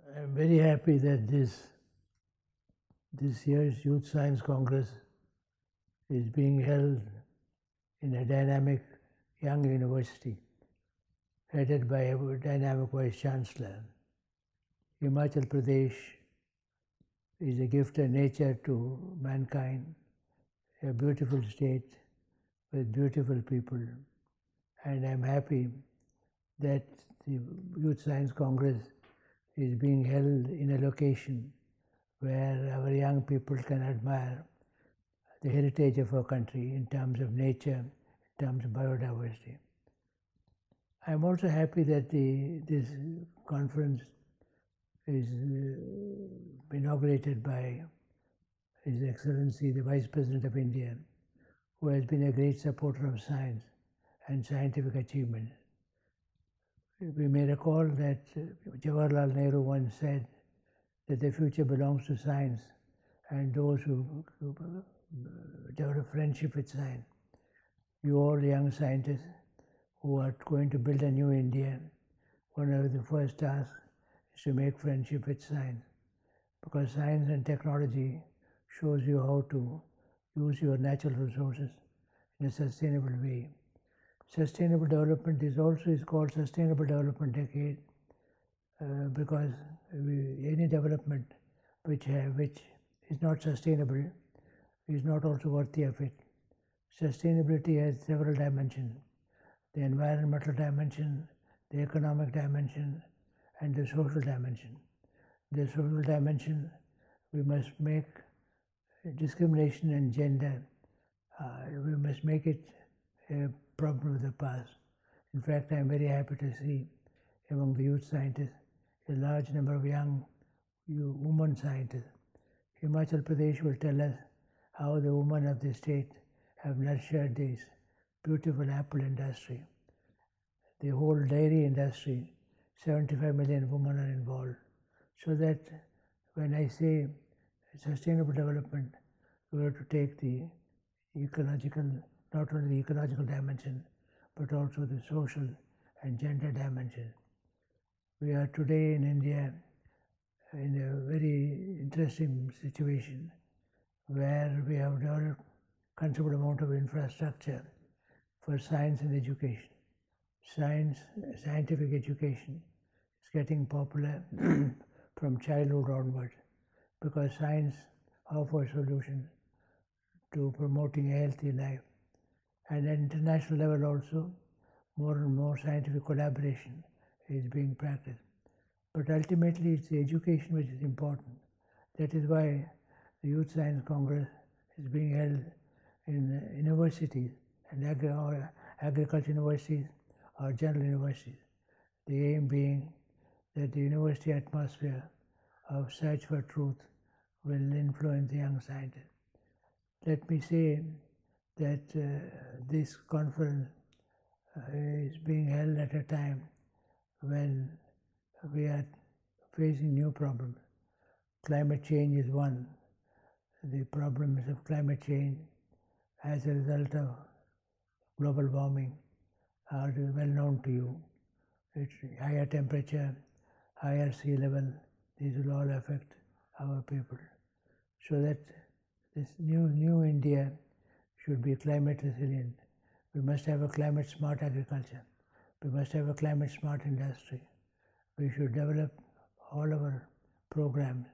I'm very happy that this year's Youth Science Congress is being held in a dynamic young university headed by a dynamic Vice Chancellor. Himachal Pradesh is a gift of nature to mankind, a beautiful state with beautiful people, and I'm happy that the Youth Science Congress is being held in a location where our young people can admire the heritage of our country in terms of nature, in terms of biodiversity. I'm also happy that this conference is inaugurated by His Excellency the Vice President of India, who has been a great supporter of science and scientific achievements. We may recall that Jawaharlal Nehru once said that the future belongs to science and those who develop friendship with science. You all young scientists who are going to build a new India, one of the first tasks is to make friendship with science, because science and technology shows you how to use your natural resources in a sustainable way. Sustainable development is called Sustainable Development Decade because any development which is not sustainable is not also worthy of it. Sustainability has several dimensions: the environmental dimension, the economic dimension, and the social dimension. The social dimension, we must make discrimination and gender, we must make it a problem of the past. In fact, I am very happy to see among the youth scientists a large number of young women scientists. Himachal Pradesh will tell us how the women of the state have nurtured this beautiful apple industry. The whole dairy industry, 75 million women are involved. So that when I say sustainable development, we have to take the ecological, not only the ecological dimension, but also the social and gender dimension. We are today in India in a very interesting situation where we have developed considerable amount of infrastructure for science and education. Scientific education is getting popular from childhood onwards, because science offers solutions to promoting a healthy life. And at international level also, more and more scientific collaboration is being practiced. But ultimately, it's the education which is important. That is why the Youth Science Congress is being held in universities and agriculture universities or general universities. The aim being that the university atmosphere of search for truth will influence the young scientists. Let me say that this conference is being held at a time when we are facing new problems. Climate change is one. The problems of climate change as a result of global warming are well known to you. It's higher temperature, higher sea level, these will all affect our people. So that this new India should be climate resilient. We must have a climate smart agriculture. We must have a climate smart industry. We should develop all our programs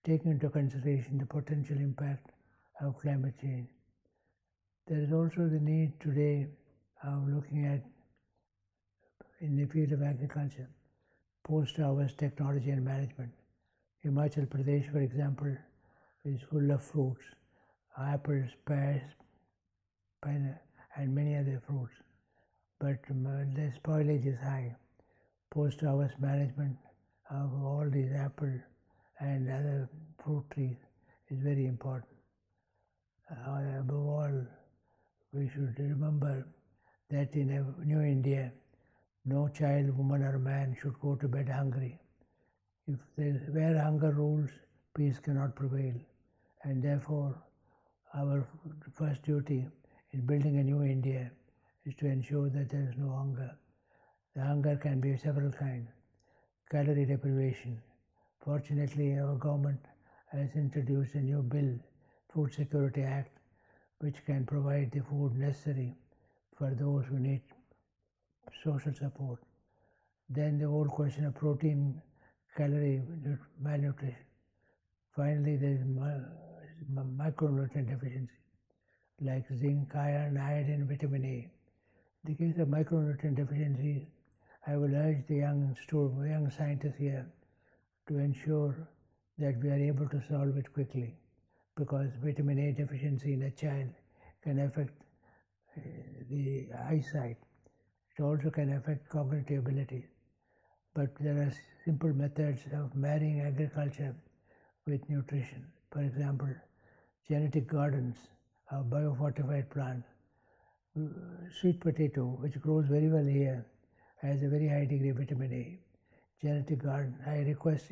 taking into consideration the potential impact of climate change. There is also the need today of looking at, in the field of agriculture, post-harvest technology and management. Himachal Pradesh, for example, is full of fruits, apples, pears, pineapple, and many other fruits. But the spoilage is high. Post-harvest management of all these apple and other fruit trees is very important. Above all, we should remember that in a new India, no child, woman or man should go to bed hungry. Where hunger rules, peace cannot prevail. And therefore, our first duty in building a new India is to ensure that there is no hunger. The hunger can be several kinds: calorie deprivation, Fortunately, our government has introduced a new bill, Food Security Act, which can provide the food necessary for those who need social support. Then the whole question of protein, calorie malnutrition. Finally, there is micronutrient deficiency, like zinc, iron, iodine, vitamin A. In the case of micronutrient deficiencies, I will urge the young scientists here to ensure that we are able to solve it quickly, because vitamin A deficiency in a child can affect the eyesight. It also can affect cognitive abilities. But there are simple methods of marrying agriculture with nutrition. For example, genetic gardens of biofortified plants. Sweet potato, which grows very well here, has a very high degree of vitamin A. Genetic garden. I request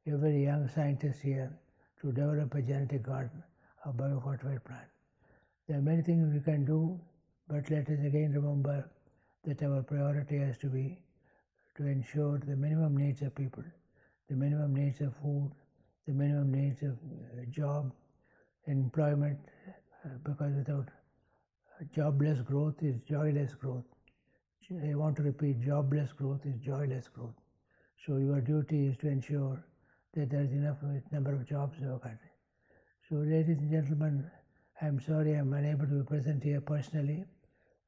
every young scientist here to develop a genetic garden of biofortified plants. There are many things we can do, but let us again remember that our priority has to be to ensure the minimum needs of people, the minimum needs of food, the minimum needs of job, employment, because without jobless growth is joyless growth. I want to repeat, jobless growth is joyless growth. So your duty is to ensure that there is enough number of jobs in our country. So ladies and gentlemen, I'm sorry I'm unable to be present here personally,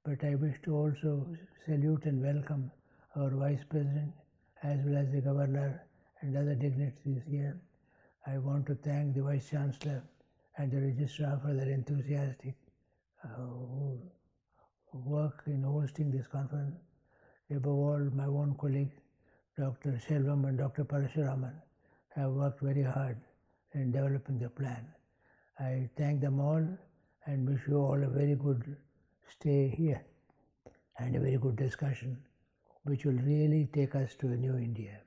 but I wish to also salute and welcome our Vice President as well as the Governor and other dignitaries here. I want to thank the Vice Chancellor and the Registrar for their enthusiastic work in hosting this conference. Above all, my own colleagues, Dr. Selvam and Dr. Parashuraman, have worked very hard in developing the plan. I thank them all and wish you all a very good stay here and a very good discussion, which will really take us to a new India.